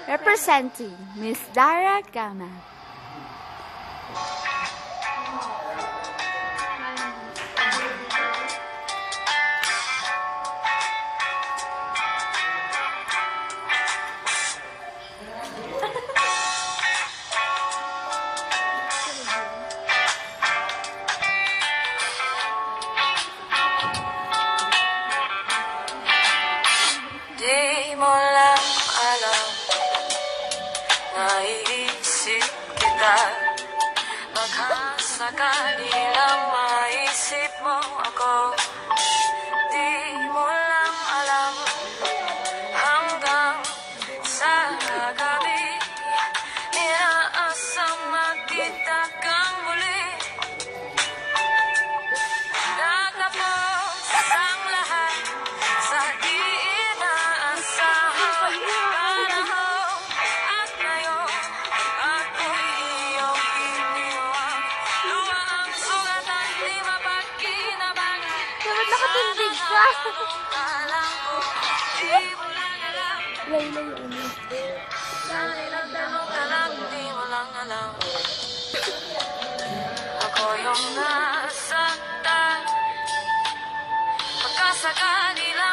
Representing Miss Dara Gama. Di mo lang alam, naiisip kita. Baka sakali lang maisip mo ako. Di mo lang alam, hanggang sa gabi inaasang magkita kang muli. Natapos ang lahat sa di inaasahan panahon. At ngayon ako'y iyong iniwan. Luha ang sugat at di mapagkinabangan. Dapat nakatindig ka. Alam ko, di mo lang alam. Dahil ang tanong ka lang, di mo lang alam. Ako yung nasaktan, pagkasakali lang.